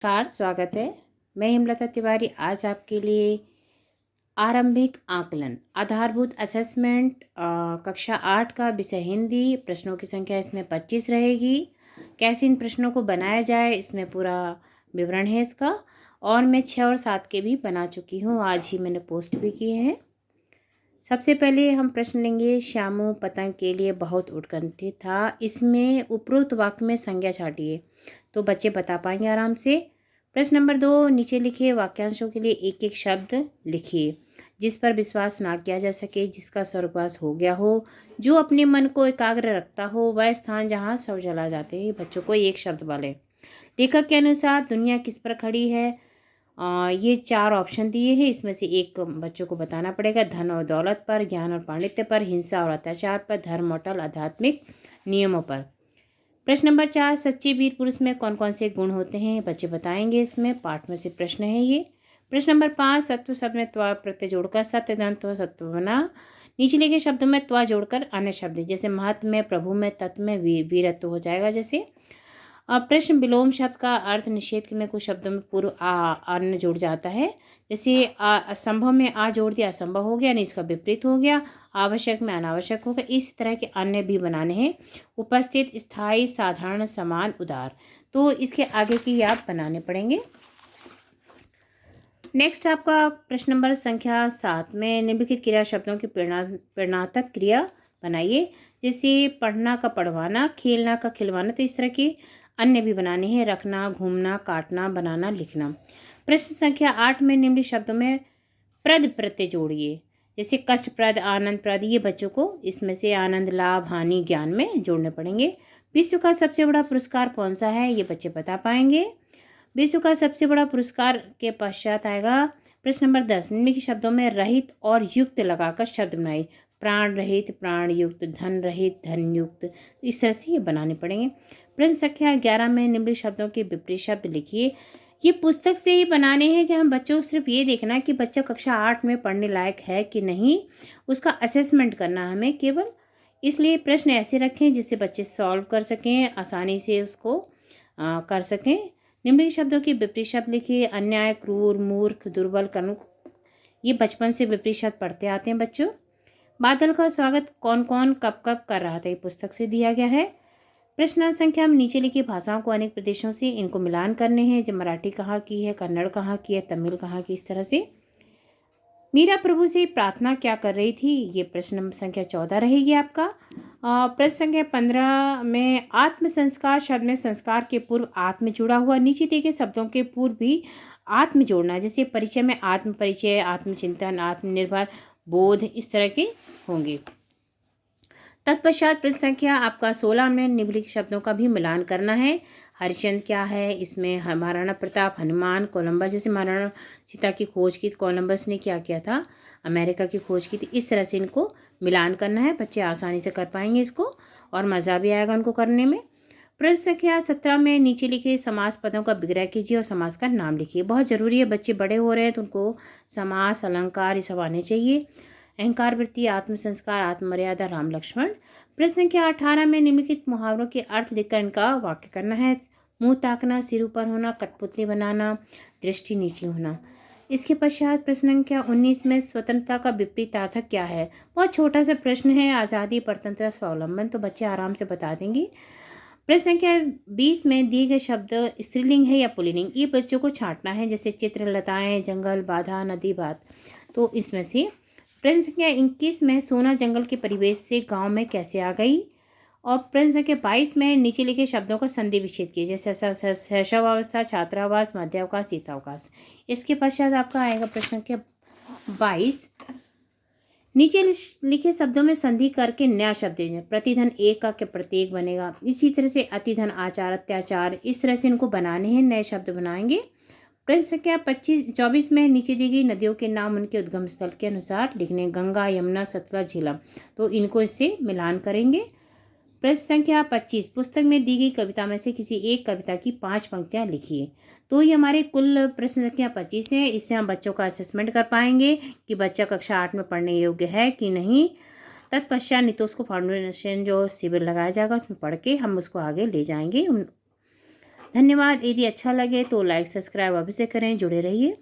नमस्कार, स्वागत है। मैं हेमलता तिवारी आज आपके लिए आरंभिक आकलन आधारभूत असेसमेंट कक्षा 8 का विषय हिंदी। प्रश्नों की संख्या इसमें 25 रहेगी। कैसे इन प्रश्नों को बनाया जाए इसमें पूरा विवरण है इसका। और मैं 6 और 7 के भी बना चुकी हूँ, आज ही मैंने पोस्ट भी किए हैं। सबसे पहले हम प्रश्न लेंगे, श्यामू पतंग के लिए बहुत उत्कंठित था। इसमें उपरोक्त वाक्य में संज्ञा छाटिए तो बच्चे बता पाएंगे आराम से। प्रश्न नंबर 2, नीचे लिखे वाक्यांशों के लिए एक एक शब्द लिखिए जिस पर विश्वास ना किया जा सके, जिसका स्वर्गवास हो गया हो, जो अपने मन को एकाग्र रखता हो, वह स्थान जहाँ सब जला जाते हैं। बच्चों को एक शब्द वाले। लेखक के अनुसार दुनिया किस पर खड़ी है? ये 4 ऑप्शन दिए हैं, इसमें से एक बच्चों को बताना पड़ेगा। धन और दौलत पर, ज्ञान और पांडित्य पर, हिंसा और अत्याचार पर, धर्म और आध्यात्मिक नियमों पर। प्रश्न नंबर 4, सच्चे वीर पुरुष में कौन कौन से गुण होते हैं? बच्चे बताएंगे, इसमें पाठ में से प्रश्न है ये। प्रश्न नंबर 5, सत्व शब्द में त्वा प्रत्यय जोड़कर सत्य दंत सत्व बना। नीचे लिखे शब्दों में त्वा जोड़कर अन्य शब्द जैसे महत्व में, प्रभु में, तत्व में वीरत्व हो जाएगा। जैसे प्रश्न विलोम शब्द का अर्थ निषेध में कुछ शब्दों में पूर्व अन्य जुड़ जाता है। जैसे असंभव में आ जोड़ दिया, असंभव हो गया, यानी इसका विपरीत हो गया। आवश्यक में अनावश्यक हो गया। इस तरह के अन्य भी बनाने हैं। उपस्थित, स्थायी, साधारण, समान, उदार, तो इसके आगे की आप बनाने पड़ेंगे। नेक्स्ट आपका प्रश्न नंबर संख्या 7 में निम्नलिखित क्रिया शब्दों की प्रेरणात्मक क्रिया बनाइए। जैसे पढ़ना का पढ़वाना, खेलना का खिलवाना, तो इस तरह के अन्य भी बनाने हैं। रखना, घूमना, काटना, बनाना, लिखना। प्रश्न संख्या 8 में निम्नलिखित शब्दों में प्रद प्रत्यय जोड़िए। जैसे कष्टप्रद, आनंदप्रद, ये बच्चों को इसमें से आनंद, लाभ, हानि, ज्ञान में जोड़ने पड़ेंगे। विश्व का सबसे बड़ा पुरस्कार कौन सा है? ये बच्चे बता पाएंगे। विश्व का सबसे बड़ा पुरस्कार के पश्चात आएगा प्रश्न नंबर 10, निम्नलिखित शब्दों में रहित और युक्त लगाकर शब्द बनाइए। प्राण रहित, प्राण युक्त, धन रहित, धन युक्त, इस तरह से ये बनाने पड़ेंगे। प्रश्न संख्या 11 में निम्नलिखित शब्दों के विपरीत शब्द लिखिए। ये पुस्तक से ही बनाने हैं कि हम बच्चों सिर्फ ये देखना कि बच्चा कक्षा 8 में पढ़ने लायक है कि नहीं, उसका असेसमेंट करना हमें केवल। इसलिए प्रश्न ऐसे रखें जिससे बच्चे सॉल्व कर सकें, आसानी से उसको कर सकें। निम्नलिखित शब्दों के विपरीत शब्द लिखिए। अन्याय, क्रूर, मूर्ख, दुर्बल, कनुक, ये बचपन से विपरीत शब्द पढ़ते आते हैं बच्चों। बादल का स्वागत कौन कौन कब कब कर रहा था? ये पुस्तक से दिया गया है। प्रश्न संख्या में नीचे लिखी भाषाओं को अनेक प्रदेशों से इनको मिलान करने हैं। जब मराठी कहाँ की है, कन्नड़ कहाँ की है, तमिल कहाँ की, इस तरह से। मीरा प्रभु से प्रार्थना क्या कर रही थी? ये प्रश्न संख्या 14 रहेगी आपका। प्रश्न संख्या 15 में आत्म संस्कार शब्द में संस्कार के पूर्व आत्म जुड़ा हुआ, नीचे दिए गए शब्दों के पूर्व भी आत्म जोड़ना। जैसे परिचय में आत्म परिचय, आत्मचिंतन, आत्मनिर्भर, बोध, इस तरह के होंगे। तत्पश्चात प्रश्न संख्या आपका 16 में निम्नलिखित शब्दों का भी मिलान करना है। हरिश्चंद्र क्या है? इसमें महाराणा प्रताप, हनुमान, कोलंबस, जैसे महाराणा सीता की खोज की, कोलंबस ने क्या किया था? अमेरिका की खोज की थी। इस तरह से इनको मिलान करना है। बच्चे आसानी से कर पाएंगे इसको और मज़ा भी आएगा उनको करने में। प्रश्न संख्या 17 में नीचे लिखे समास पदों का विग्रह कीजिए और समास का नाम लिखिए। बहुत ज़रूरी है, बच्चे बड़े हो रहे हैं तो उनको समास, अलंकार, ये सब आने चाहिए। अहंकार वृत्ति, आत्मसंस्कार, आत्ममर्यादा, राम लक्ष्मण। प्रश्न संख्या 18 में निम्नलिखित मुहावरों के अर्थ लिखकर इनका वाक्य करना है। मुंह ताकना, सिर ऊपर होना, कठपुतली बनाना, दृष्टि नीची होना। इसके पश्चात प्रश्न संख्या 19 में स्वतंत्रता का विपरीतार्थक क्या है? बहुत छोटा सा प्रश्न है। आज़ादी, परतंत्रता, स्वावलंबन, तो बच्चे आराम से बता देंगे। प्रश्न संख्या 20 में दिए गए शब्द स्त्रीलिंग है या पुल्लिंग, ये बच्चों को छांटना है। जैसे चित्र, लताएं, जंगल, बाधा, नदी, बात, तो इसमें से। प्रश्न संख्या 21 में सोना जंगल के परिवेश से गांव में कैसे आ गई? और प्रश्न संख्या 22 में नीचे लिखे शब्दों का संधि विच्छेद कीजिए। जैसे शैशवावस्था, छात्रावास, मध्यावकाश, शीतावकाश। इसके पश्चात आपका आएगा प्रश्न संख्या 22, नीचे लिखे शब्दों में संधि करके नया शब्द दीजिए। प्रतिधन एक का प्रत्येक बनेगा। इसी तरह से अतिधन, आचार, अत्याचार, इस तरह से इनको बनाने हैं, नए शब्द बनाएंगे। प्रश्न संख्या 24 में नीचे दी गई नदियों के नाम उनके उद्गम स्थल के अनुसार लिखने। गंगा, यमुना, सतलज, झेलम, तो इनको इससे मिलान करेंगे। प्रश्न संख्या 25, पुस्तक में दी गई कविता में से किसी एक कविता की 5 पंक्तियां लिखिए। तो ये हमारे कुल प्रश्न संख्या 25 है। इससे हम बच्चों का असेसमेंट कर पाएंगे कि बच्चा कक्षा 8 में पढ़ने योग्य है कि नहीं। तत्पश्चात नहीं तो उसको फाउंडेशन जो शिविर लगाया जाएगा उसमें पढ़ के हम उसको आगे ले जाएंगे। धन्यवाद। यदि अच्छा लगे तो लाइक सब्सक्राइब अभी से करें, जुड़े रहिए।